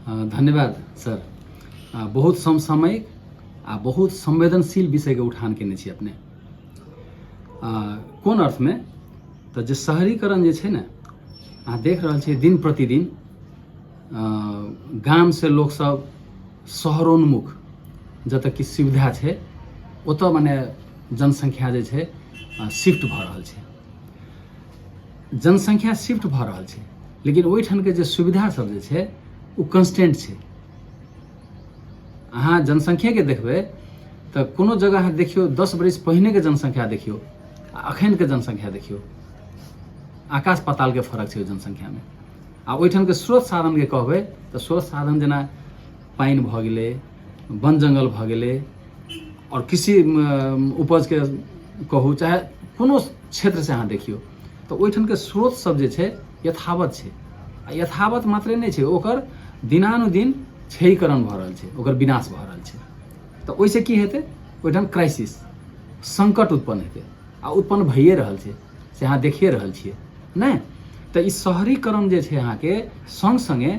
धन्यवाद सर। बहुत समसामयिक आ बहुत संवेदनशील विषय के उठान केने छी अपने। कोन अर्थ में तो जे शहरीकरण जे छै ने, अहाँ देख रहल छियै दिन प्रतिदिन गाम से लोग सब शहरोन्मुख जतऽ कि सुविधा छै ओतऽ माने जनसंख्या जे छै शिफ्ट भऽ रहल छै। जनसंख्या शिफ्ट भऽ रहल छै, लेकिन ओहिठाम के जे सुविधा सब जे छै वो कंस्टेंट छै। अहाँ जनसंख्या के देखबै तऽ कोनो जगह अहाँ देखियो 10 बरस पहिने के जनसंख्या देखियो आ अखन के जनसंख्या देखियो, आकाश पाताल के फर्क छै जनसंख्या में। आ ओहिठाम के स्रोत साधन के कहबै तऽ स्रोत साधन जेना पानि भऽ गेलै, वन जंगल भऽ गेलै, और कृषि उपज के कहू चाहे कोनो क्षेत्र से अहाँ देखियो तऽ ओहिठाम के स्रोत सब जे छै यथावत छै। आ यथावत मात्रे नहीं छै, ओकर दिनानुदिन क्षयीकरण भऽ रहल छै, ओकर विनाश भऽ रहल छै। तऽ ओहिसे की हेतै, ओहिठाम क्राइसिस संकट उत्पन्न हेतै आ उत्पन्न भइए रहल छै से अहाँ देखिए रहल छियै नै। तऽ ई शहरीकरण जे छै अहाँके संग संगे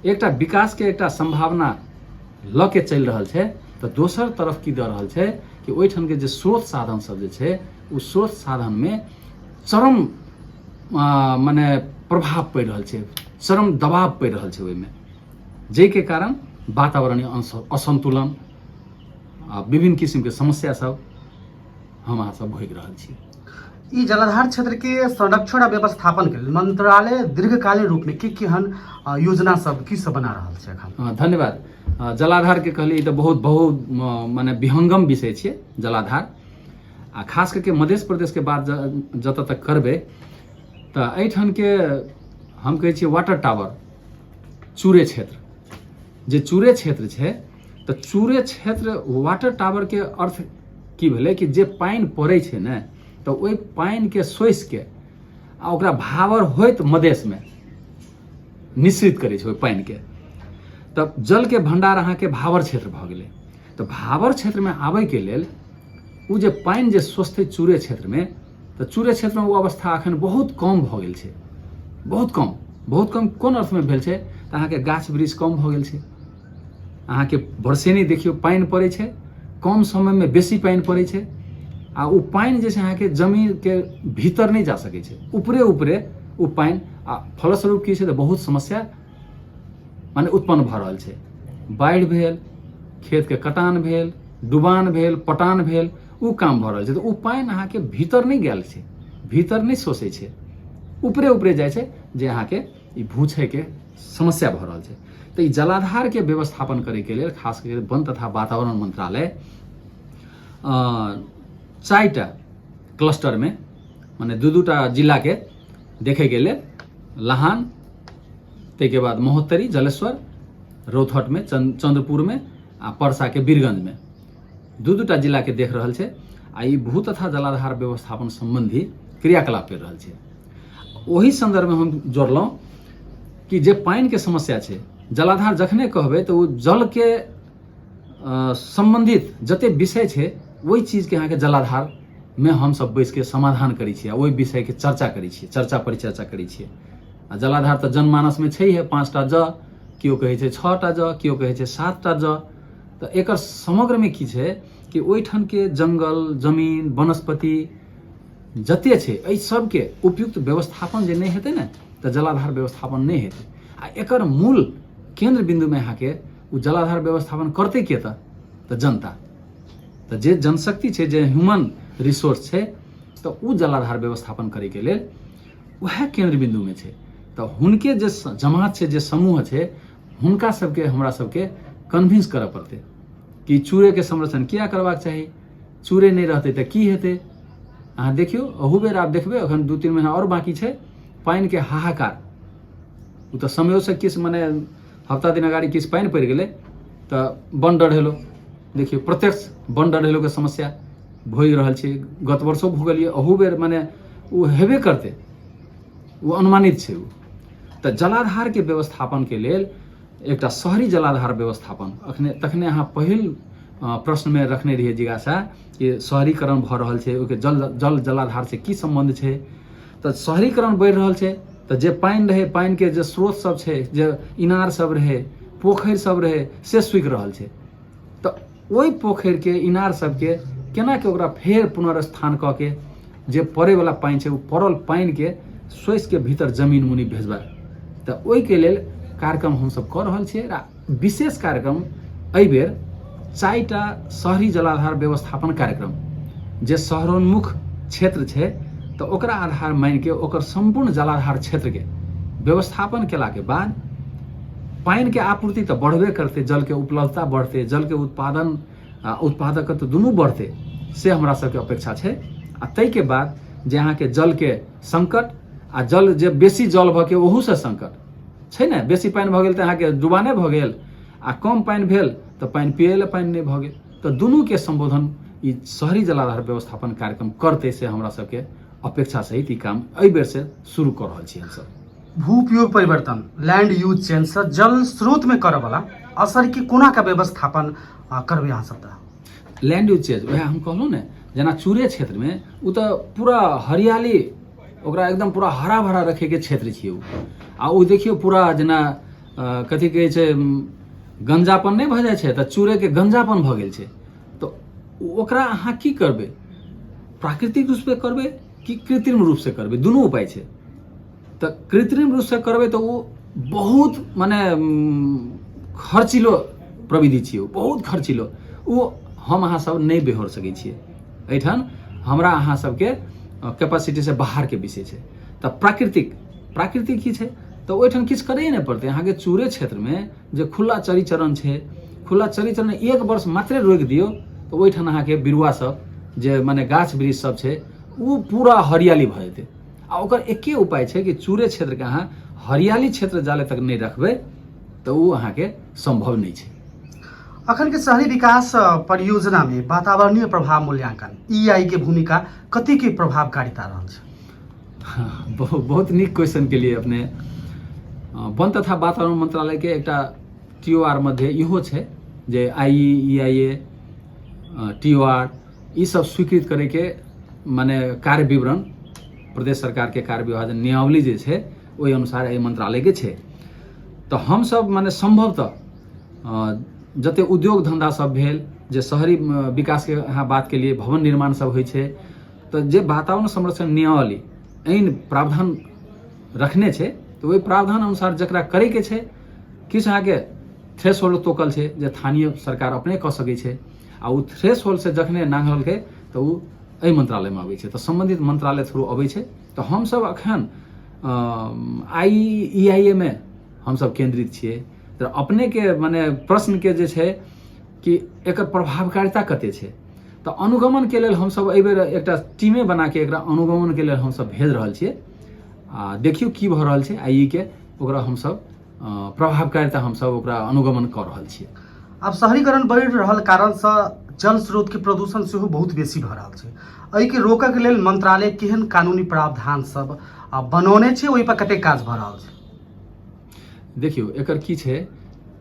एकटा विकास के एकटा संभावना लऽ के चलि रहल छै, तऽ दोसर तरफ की दऽ रहल छै कि ओहिठाम के जे स्रोत साधन सब जे छै ओ स्रोत साधन में चरम माने प्रभाव पड़ि रहल छै, चरम दबाव पड़ि रहल छै ओहिमे, जाहि के कारण वातावरणीय असंतुलन आ विभिन्न किस्म के समस्या सब हम अहाँ सब भोगि रहल छी। ई जलाधार क्षेत्र के संरक्षण आ व्यवस्थापन के लेल मंत्रालय दीर्घकालीन रूप में केहन योजना सब की सब बना रहल छै एखन? धन्यवाद। जलाधार के कहलिए तऽ बहुत माने विहंगम विषय छै जलाधार। आ खास करके मध्य प्रदेश के बात जतऽ तक करबै तऽ एहिठाम के हम कहै छियै वाटर टावर चूरे क्षेत्र, जे चूरे क्षेत्र छै तऽ चूरे क्षेत्र वाटर टावर के अर्थ की भेलै कि जे पानि पड़ै छै ने तऽ ओहि पानि के सोखि के आ ओकरा भावर होइत मदेश में निश्चित करै छै ओहि पानि के। तब जल के भंडार अहाँ के भावर क्षेत्र भऽ गेलै। तऽ भावर क्षेत्र में आबै के लेल ओ जे पानि जे सोचतै चूरे क्षेत्र में, तऽ चूरे क्षेत्र में वो अवस्था अखन बहुत कम भऽ गेल छै। बहुत कम कोन अर्थ में भेल छै तऽ अहाँ के गाछ वृक्ष कम भऽ गेल छै। अहाँ के बरसेनी देखियो पानि पड़ै छै, कम समय में बेसी पानि पड़ै छै आ ओ पानि जे छै अहाँ के जमीन के भीतर नहीं जा सकै छै, ऊपरे ओ पानि आ फलस्वरूप की छै तऽ बहुत समस्या माने उत्पन्न भऽ रहल छै। बाढ़ि भेल, खेत के कटान भेल, डुबान भेल, पटान भेल, ओ काम भऽ रहल छै। तऽ ओ पानि अहाँ के भीतर नहीं गेल छै, भीतर नहीं सोचै छै, ऊपरे जाइ छै, जे अहाँ के ई भूक्षय के समस्या भऽ रहल छै। तऽ ई जलाधार के व्यवस्थापन करे के लेल खास करके वन तथा वातावरण मंत्रालय 4टा क्लस्टर में माने 2-2टा जिला के देखे के लेल लहान, ताहिके बाद महोत्तरी, जलेश्वर, रौथट में, चंद्रपुर में आ परसा के बीरगंज में 2-2टा जिला के देख रहल छै। आ ई भू तथा जलाधार व्यवस्थापन संबंधी क्रियाकलाप कर रहल छै। ओही संदर्भ में हम जोड़लौं कि जे पानि के समस्या छै, जलाधार जखने कहबै तऽ ओ जल के संबंधित जते विषय छै वही चीज के अहाँ के जलाधार में हम सब बैस के समाधान करै छियै, वही विषय के चर्चा करै छियै, चर्चा परिचर्चा करै छियै। आ जलाधार तऽ जनमानस में छै 5टा ज, केओ कहै छै 6टा ज, केओ कहै छै 7टा ज। तऽ एकर समग्र में की छै कि ओहिठाम के जंगल जमीन वनस्पति जते छै एहि सब के उपयुक्त व्यवस्थापन जे नहीं हेतै ने तऽ जलाधार व्यवस्थापन नहीं हेतै। आ एकर मूल केंद्र बिंदु में अहाँ के वो जलाधार व्यवस्थापन करतै के तऽ जनता। तऽ जे जनशक्ति छै, जे ह्यूमन रिसोर्स छै, तऽ वो जलाधार व्यवस्थापन करे के लेल वह केंद्र बिंदु में छै। तऽ हुनके जे जमात छै, जे समूह छै, हुनका सबके हमरा सबके कन्विंस करऽ पड़तै कि चूरे के संरक्षण किया करबाक चाही। चूरे नहीं रहतै तऽ की हेतै अहाँ देखियो, अहू बेर आप देखबै अखन 2-3 महीना और बाकी छै, पानि के हाहाकार। ओ तऽ समय से किस माने हफ्ता दिन अगाड़ी किस पानि पड़ि गेलै तऽ वन डढ़ेलो, देखियो प्रत्यक्ष वन डढ़ेलो के समस्या भोगि रहल छी। गत वर्षो भोगलिए, अहू बेर माने वो हेबे करते, वो अनुमानित छै। तऽ जलाधार के व्यवस्थापन के लेल एकटा शहरी जलाधार व्यवस्थापन तखने अहाँ पहिल प्रश्न में रखने रहिए जिज्ञासा कि शहरीकरण भऽ रहल छै, ओके जल जलाधार से की संबंध छै। तऽ शहरीकरण बढ़ि रहल छै तऽ जे पानि रहे, पानि के जे स्रोत सब छै, जे इनार सब रहे, पोखरि सब रहे से सूखि रहल छै। तऽ ओहि पोखरि के इनार सबके केना के ओकरा फेर पुनर्स्थान कऽ के जे पड़ैवला पानि छै ओ पड़ल पानि के सोचि के भीतर जमीन मुनि भेजबा। तऽ ओहिके लेल कार्यक्रम हमसब कऽ रहल छियै। विशेष कार्यक्रम एहि बेर 4टा शहरी जलाधार व्यवस्थापन कार्यक्रम जे शहरोन्मुख क्षेत्र छै तऽ ओकरा आधार मानि के ओकर संपूर्ण जलाधार क्षेत्र के व्यवस्थापन केला के बाद पानि के आपूर्ति तऽ बढ़बे करते, जल के उपलब्धता बढ़ते, जल के उत्पादन उत्पादकत्व दुनू बढ़ते, से हमरा सबके अपेक्षा छै। आ ताहि के बाद जे अहाँ के जल के संकट आ जल जे बेसी जल भऽ के ओहू से संकट छै ने, बेसी पानि भऽ गेल तऽ अहाँ के डुबाने भऽ गेल, आ कम पानि भेल तऽ पानि पियै ले पानि नहीं भऽ गेल। तऽ दुनू के संबोधन ई शहरी जलाधार व्यवस्थापन कार्यक्रम करते से हमरा सबके अपेक्षा सहित ई काम एहि बेर से शुरू कर रहल छी हमसब। भू उपयोग परिवर्तन लैंड यूज चेंज से जल स्रोत में करे वाला असर के कोना का व्यवस्थापन करबे अहाँ सब? लैंड यूज चेंज वह हम कहलहुँ ने, जेना चूरे क्षेत्र में उ तो पूरा हरियाली ओकरा एकदम पूरा हरा भरा रखे के क्षेत्र छियै उ। आ उ देखियो पूरा जेना कथी कहै छै गंजापन नहीं भऽ जाइ छै तऽ चूरे के गंजापन भऽ गेल छै। तो ओकरा अहाँ की करबै, प्राकृतिक रूप से करबै कि कृत्रिम रूप से करबै, दुनू उपाय छै। तऽ कृत्रिम रूप से करबै तऽ वो बहुत माने खर्चिलो प्रविधि छियै, बहुत खर्चिलो, वो हम अहाँ सब नहीं बेहोर सकै छियै। एहिठाम हमरा अहाँ सबके कैपेसिटी से बाहर के विषय छै। तऽ प्राकृतिक की छै तऽ ओहिठाम किछु करे नहीं पड़ते। अहाँ के चूरे क्षेत्र में जे खुला चरीचरण छै, खुला चरीचरण 1 वर्ष मात्रे रोकि दियौ तऽ ओहिठाम अहाँ के बिरुआ सब जे माने गाछ वृक्ष सब छै वो पूरा हरियाली भऽ जेतै। आ ओकर एके उपाय छै कि चूरे क्षेत्र के अहाँ हरियाली क्षेत्र जाले तक नहीं रखबै तऽ वो अहाँ के संभव नहीं छै। अखन के शहरी विकास परियोजना में वातावरणीय प्रभाव मूल्यांकन EI के भूमिका कति के प्रभावकारिता रहल छै? बहुत नीक क्वेश्चन के लिए अपने। वन तथा वातावरण मंत्रालय के एकटा TOR मध्य इहो छै जे IEIA TOR ई सब स्वीकृत करे के माने कार्य विवरण प्रदेश सरकार के कार्य विभाजन नियमावली जे छै ओहि अनुसार एहि मंत्रालय के छै। तो हम सब माने संभवतः जते उद्योग धंधा सब भेल, जे शहरी विकास के अहाँ बात के लिए भवन निर्माण सब होइ छै, तो जे वातावरण संरक्षण नियमावली एहन प्रावधान रखने छै तो ओहि प्रावधान अनुसार जकरा करे के छै, किछु अहाँ के थ्रेशोल्ड तोकल छै जे स्थानीय सरकार अपने कऽ सकै छै। आ ओ थ्रेशोल्ड से जखने नांगलकै तऽ ओ एहि मंत्रालय में अबै छै, तऽ संबंधित मंत्रालय थ्रू अबै छै। तऽ हम सब अखन IEIA में हम सब केंद्रित छियै। तऽ अपने के माने प्रश्न के जे छै कि एकर प्रभावकारिता कते छै, तऽ अनुगमन के लेल हम सब एहि बेर एकटा टीमे बना के एकरा अनुगमन के लेल हम सब भेज रहल छियै। आ देखियो की भऽ रहल छै IE के, ओकरा हम सब प्रभावकारिता हम सब ओकरा अनुगमन कऽ रहल छियै। अब शहरीकरण बढ़ि रहल कारण से जल स्रोत के प्रदूषण सेहो बहुत बेसी भऽ रहल छै। एहि के रोकऽ के लेल मंत्रालय केहन कानूनी प्रावधान सब बनौने छै, ओहि पर कते काज भऽ रहल छै? देखियो एकर की छै,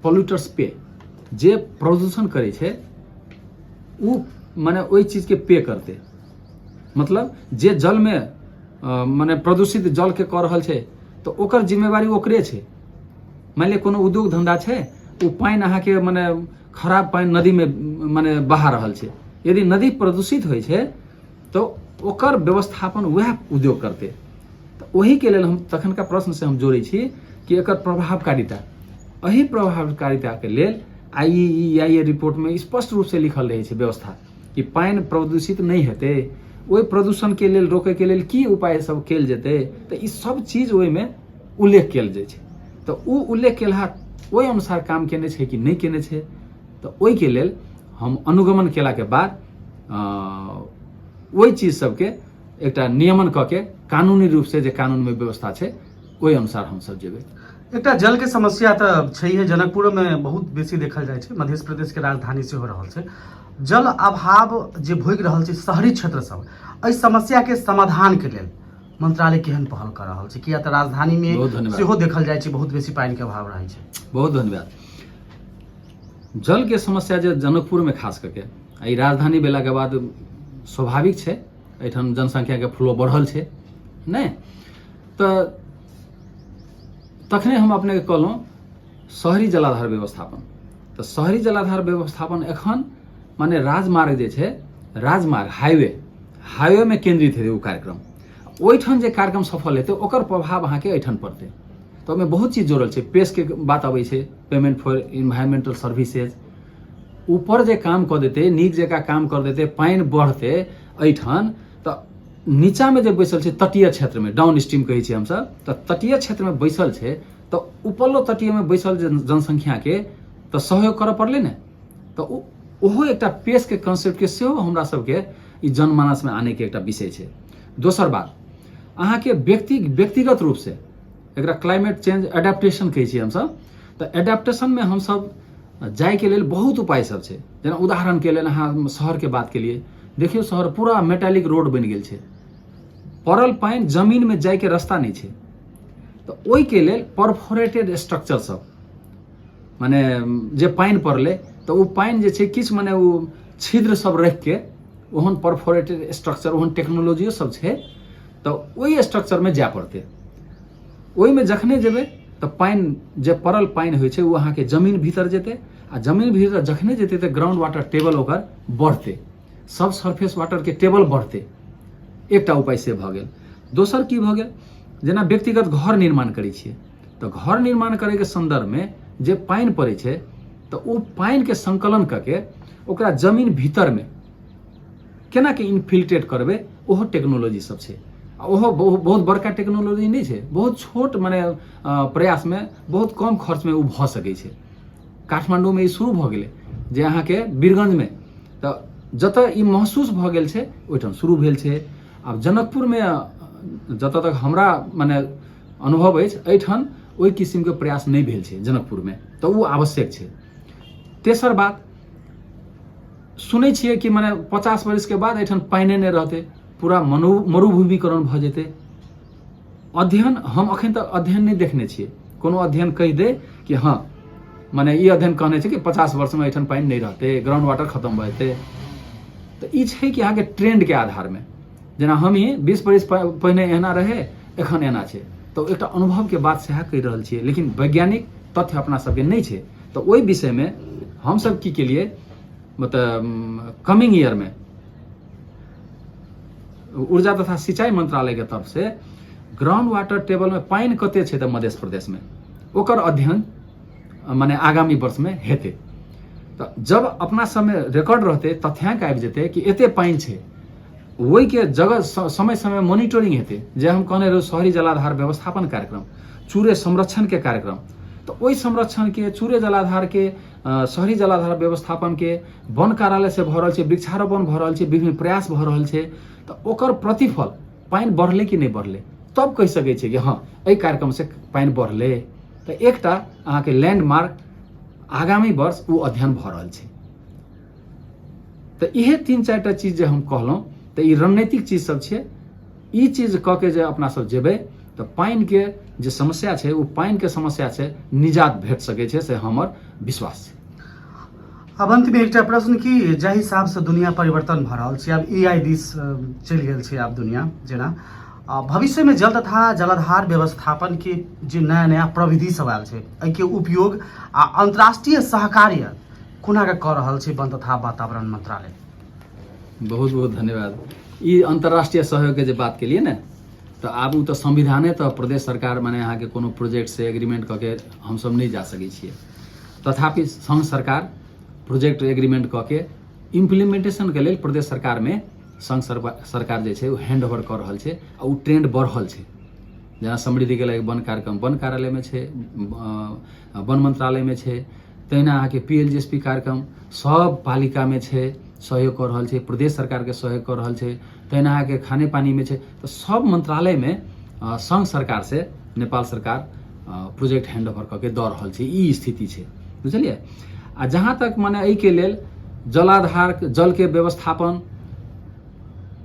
पोल्यूटर्स पे जे प्रदूषण करे छै उ माने ओहि चीज के पे करते। मतलब जे जल में माने प्रदूषित जल के कऽ रहल छै तो ओकर जिम्मेवारी ओकरे छै। मान लिअ कोनो उद्योग धंधा छै, वो पानि अहाँ के माने खराब पानि नदी में माने बहा रहल छै, यदि नदी प्रदूषित होइ छै तो ओकर व्यवस्थापन वह उद्योग करते। तो वही के लेल हम तखनका प्रश्न से हम जोड़े छी कि एकर प्रभावकारिता, एही प्रभावकारिता के लेल IEIA रिपोर्ट में स्पष्ट रूप से लिखल रहे छै व्यवस्था कि पानि प्रदूषित नहीं हेतै, ओहि प्रदूषण के लेल रोके के लेल की उपाय सब कयल जेतै, तऽ ई सब चीज ओहि में उल्लेख कयल जाइ छै। तऽ उ उल्लेख केलहा ओहि अनुसार काम केने छै कि नहीं केने छै, तऽ ओहि के लेल हम अनुगमन केला के बाद ओहि चीज सबके एकटा नियमन कऽ के कानूनी रूप से जे कानून में व्यवस्था छै ओहि अनुसार हम सब जेबै। एकटा जल के समस्या तऽ छैहे, जनकपुर में बहुत बेसी देखल जाइ छै, मध्य प्रदेश के राजधानी से हो रहल छै। जल अभाव जे भोगि रहल छै शहरी क्षेत्र सब, एहि समस्या के समाधान के लेल मंत्रालय केहन पहल कर रहल छै? किया तऽ राजधानी में सेहो देखल जाइ छै बहुत बेसी पानि के अभाव रहै छै। बहुत धन्यवाद। जल के समस्या जे जनकपुर में खास करके ई राजधानी भेला के बाद स्वाभाविक छै, एहिठाम जनसंख्या के फ्लो बढ़ल छै नहीं, तऽ तखने हम अपने के कहलहुँ शहरी जलाधार व्यवस्थापन। तो शहरी जलाधार व्यवस्थापन एखन माने राजमार्ग जे छै, राजमार्ग हाईवे में केंद्रित हेतै ओ कार्यक्रम। ओहिठाम जे कार्यक्रम सफल हेतै ओकर प्रभाव अहाँके एहिठाम पड़तै। तो ओहिमे बहुत चीज जोड़ल छै, पेश के बात अबै छै, पेमेंट फॉर इन्वायरमेंटल सर्विसेज, ऊपर जे काम कऽ देतै, नीक जकाँ काम कर देतै, पानि बढ़तै एहिठाम, तऽ नीचा में जे बैसल छै तटीय क्षेत्र में, डाउन स्ट्रीम कहै छियै हमसब, तऽ तटीय क्षेत्र में बैसल छै, तऽ उपरलो तटीय में बैसल जनसंख्या के तऽ सहयोग करऽ पड़लै ने। तऽ ओहो एकटा पेश के कंसेप्ट के सेहो हमरा सबके ई जनमानस में आने के एकटा विषय छै। दोसर बात, अहाँके व्यक्तिगत रूप से एकरा क्लाइमेट चेंज एडेप्टेशन कहै छियै हमसब। तऽ एडेप्टेशन में हमसब जाय के लेल बहुत उपाय सब छै। जेना उदाहरण के लेल अहाँ शहर के बात के लिए देखियो, शहर पूरा मेटालिक रोड बनि गेल छै, पड़ल पानि जमीन में जाय के रास्ता नहीं छै। तो ओहि के लेल परफोरेटेड स्ट्रक्चर सब, माने जे पानि पड़ले तो वो पानि जे छै किछ माने वो छिद्र सब रख के ओहन परफोरेटेड स्ट्रक्चर, ओहन टेक्नोलॉजी सब छै, तो ओहि स्ट्रक्चर में जाय पड़तै। ओहि में जखने जेबै तो पानि जे पड़ल पानि होइ छै वो अहाँके जमीन भीतर जेतै, आ जमीन भीतर जखने जेतै तो ग्राउंड वाटर टेबल ओकर बढ़तै, सब सरफेस वाटर के टेबल बढ़तै। एकटा उपाय से भऽ गेल। दोसर की भऽ गेल, जेना व्यक्तिगत घर निर्माण करै छियै, तो घर निर्माण करे के संदर्भ में जे पानि पड़ै छै तो ओ पानि के संकलन करके ओकरा जमीन भीतर में केना के इन्फिल्ट्रेट करबै, ओहो टेक्नोलॉजी सब छै। ओहो बहुत बड़का टेक्नोलॉजी नहीं छै, बहुत छोट माने प्रयास में बहुत कम खर्च में वो भऽ सकै छै। काठमांडू में ई शुरू भऽ गेलै, जे अहाँके बीरगंज में, तो जतऽ ई महसूस भऽ गेल छै ओहिठाम शुरू भेल छै। आब जनकपुर में जतऽ तक हमरा माने अनुभव अछि, एहिठाम ओहि किस्म के प्रयास नहीं भेल छै जनकपुर में, तो वो आवश्यक छै। तेसर बात, सुनै छियै कि माने 50 वर्ष के बाद एहिठाम पानि नहीं रहतै, पूरा मरुभूमिकरण भऽ जेतै। अध्ययन हम अखन तक अध्ययन नहीं देखने छियै, कोनो अध्ययन कहि दे कि हाँ माने ई अध्ययन कहने छै कि 50 वर्ष में एहिठाम पानि नहीं रहतै, ग्राउंड वाटर खत्म भऽ जेतै। तऽ ई छै कि अहाँके ट्रेंड के आधार में, जेना हम ही 20 वर्ष पहिने एना रहे, एखन एना छै, तो एकटा अनुभव के बात सएह कहि रहल छियै, लेकिन वैज्ञानिक तथ्य अपना सबके नहीं छै। तो ओहि विषय में हम सब की केलिए, मतलब कमिंग ईयर में ऊर्जा तथा सिंचाई मंत्रालय के तरफ से ग्राउंड वाटर टेबल में पानि कते छै तऽ मध्य प्रदेश में, ओकर अध्ययन माने आगामी वर्ष में हेतै। तो जब अपना सब में रिकॉर्ड रहते, तथ्यांक आबि जेतै कि एते पानि छै, वही के जगह समय समय मॉनिटरिंग हेतै। जे हम कहने रही शहरी जलाधार व्यवस्थापन कार्यक्रम, चूरे संरक्षण के कार्यक्रम, तो ओहि संरक्षण के, चूरे जलाधार के, शहरी जलाधार व्यवस्थापन के, वन कार्यालय से भऽ रहल छै, वृक्षारोपण भऽ रहल छै, विभिन्न प्रयास भऽ रहल छै, तो ओकर प्रतिफल पानि बढ़ले कि नहीं बढ़ले, तब कहि सकै छै कि हाँ एहि कार्यक्रम से पानि बढ़ले। तो एकटा अहाँके लैंडमार्क आगामी वर्ष वो अध्ययन भऽ रहल छै। तो इहे 3-4टा चीज जे हम कहलहुँ, तो ई रणनीतिक चीज सब छै। ई चीज कऽ के जे अपना सब जेबै तो पानि के जे समस्या छै, वो पानि के समस्या से निजात भेट सकै छै, से हमर विश्वास छै। अब अंत में एकटा प्रश्न कि जाहि हिसाब से दुनिया परिवर्तन भऽ रहल छै, अब एआई दिस चलि गेल छै आब दुनिया, जेना भविष्य में जल तथा जलाधार व्यवस्थापन के जे नया नया प्रविधि सब आयल छै, एहि के उपयोग आ अंतर्राष्ट्रीय सहकार्य कोना के कऽ रहल छै वन तथा वातावरण मंत्रालय? बहुत बहुत धन्यवाद। ई अंतर्राष्ट्रीय सहयोग के जे बात के लिए ने, तो आब तो संविधाने तो प्रदेश सरकार माने अहाँ के कोनो प्रोजेक्ट से एग्रीमेंट करके हम सब नहीं जा सकै छियै। तथापि संघ सरकार प्रोजेक्ट एग्रीमेंट करके इम्प्लीमेंटेशन के लेल प्रदेश सरकार में संघ सरकार जे छै वो हैंड ओवर कर रहल छै, आ वो ट्रेंड बढ़ रहल छै। जेना समृद्धि के लेल वन कार्यक्रम वन कार्यालय में छै, वन मंत्रालय में छै, तहिना अहाँके PLGSP कार्यक्रम सब पालिका में छै, सहयोग कर रहल छै, प्रदेश सरकार के सहयोग कर रहल छै, तहिना अहाँके खाने पानी में छै। तो सब मंत्रालय में संघ सरकार से नेपाल सरकार प्रोजेक्ट हैंड ओवर करके दऽ रहल छै। ई स्थिति छै, बुझलिए। आ जहाँ तक माने एहि के लेल जलाधार जल के व्यवस्थापन,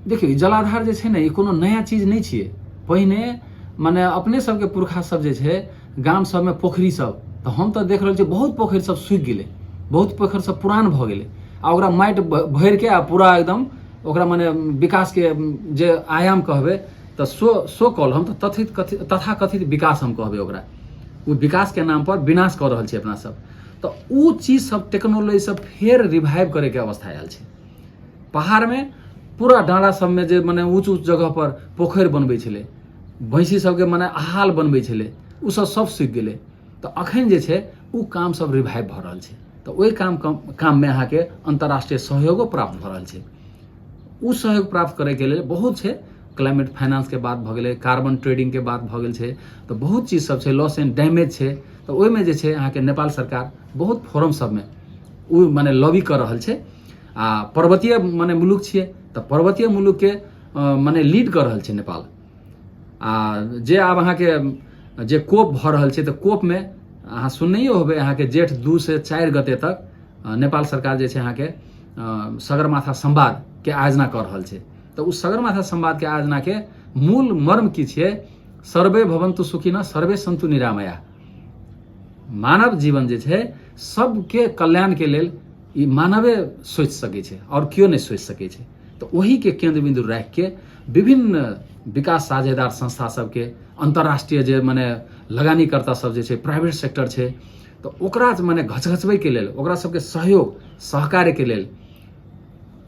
देखियो जलाधार जे छै ने, ई कोनो नया चीज नहीं छियै। पहिने माने अपने सबके पुरखा सब जे छै, गाम सब में पोखरी सब, तो हम तो देख रहल छियै बहुत पोखरि सब सूखि गेलै, बहुत पोखरि सब पुरान भऽ गेलै, आ ओकरा माटि भरि के आ पूरा एकदम ओकरा माने विकास के जे आयाम कहबै, तो सो कॉल हम तो तथाकथित विकास हम कहबै ओकरा। वो विकास के नाम पर विनाश कर रहल छै अपना सब। तो उ चीज सब टेक्नोलॉजी सब फेर रिवाइव करे के अवस्था आयल छै। पहाड़ में पूरा डाँडा सब में जे मने ऊँच ऊँच जगह पर पोखरि बनबै छलै, भैंसी सबके मने आहाल बनबै छलै, उ सब सूखि गेलै। तो अखन जे छै उ काम सब रिवाइव भऽ रहल छै। तो ओहि काम में अहाँके अंतर्राष्ट्रीय सहयोगो प्राप्त भऽ रहल छै। उ सहयोग प्राप्त करे के लेल बहुत छै, क्लाइमेट फाइनेंस के बात भऽ गेलै, कार्बन ट्रेडिंग के बात भऽ गेल छै, तो बहुत चीज सब छै, लॉस एंड डैमेज छै। तो ओहिमे जे छै अहाँके नेपाल सरकार बहुत फोरम सबमे उ मने लॉबी कर रहल छै। आ पर्वतीय मने मुलुक छियै, तो पर्वतीय मुलुक के मने लीड कर रहल छै नेपाल। आ जे आब अहाँके जे कोप भऽ रहल छै, तो कोप में अहाँ सुननैयो होबै अहाँके जेठ 2 से 4 गते तक नेपाल सरकार जे छै अहाँके सगरमाथा संवाद के आयोजना कर रहल छै। तो उस सगरमाथा संवाद के आयोजना के मूल मर्म की छियै, सर्वे भवन्तु सुखिनः सर्वे सन्तु निरामया। मानव जीवन जे छै सबके कल्याण के लेल ई मानवे सोच सकै छै और क्यों नहीं सोच सकै छै। तो वही के केंद्र बिंदु राख के विभिन्न विकास साझेदार संस्था सबके, अंतर्राष्ट्रीय जे मने लगानीकर्ता सब जे छै, प्राइवेट सेक्टर छै, तो ओकरा मने घचघचबै के लेल, ओकरा सबके सहयोग सहकार्य के लेल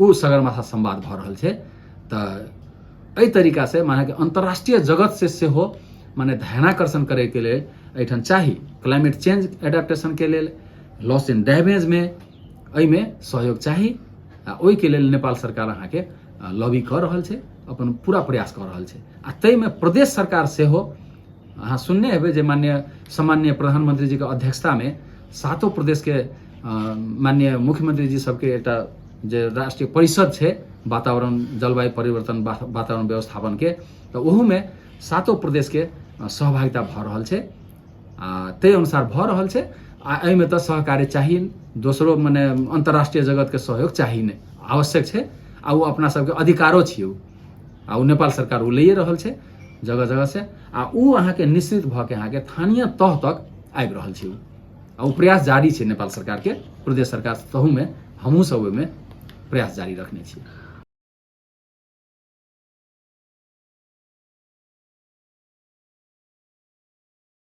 उ सगरमाथा संवाद भऽ रहल छै। तो एहि तरीका से माने कि अंतर्राष्ट्रीय जगत से सेहो माने ध्यानाकर्षण करे के लेल एहिठाम चाही। क्लाइमेट चेंज एडेप्टेशन के लेल, लॉस एंड डैमेज में एहिमे सहयोग चाही। आ ओहि के लेल नेपाल सरकार अहाँके लॉबी कर रहल छै, अपन पूरा प्रयास कर रहल छै। आ ताहिमे प्रदेश सरकार सेहो अहाँ सुनने हेबै जे माननीय सम्माननीय प्रधानमंत्री जी के अध्यक्षता में 7 प्रदेश के माननीय मुख्यमंत्री जी सबके एकटा जे राष्ट्रीय परिषद छै वातावरण जलवायु परिवर्तन वातावरण व्यवस्थापन के, तो ओहू में 7 प्रदेश के सहभागिता भऽ रहल छै। आ ताहि अनुसार भऽ रहल छै। आ एहिमे तऽ सहकार्य चाही, दोसरो मने अंतर्राष्ट्रीय जगत के सहयोग चाही ने, आवश्यक छै। आ वो अपना सबके अधिकारो छियै, आ उ नेपाल सरकार उ लइए रहल छै जगह जगह से। आ उ अहाँके निश्चित भऽ के अहाँके स्थानीय तह तक आबि रहल छै। आ उ प्रयास जारी छै नेपाल सरकार के, प्रदेश सरकार तहू में हमहूँ सब ओहिमे प्रयास जारी रखने छी।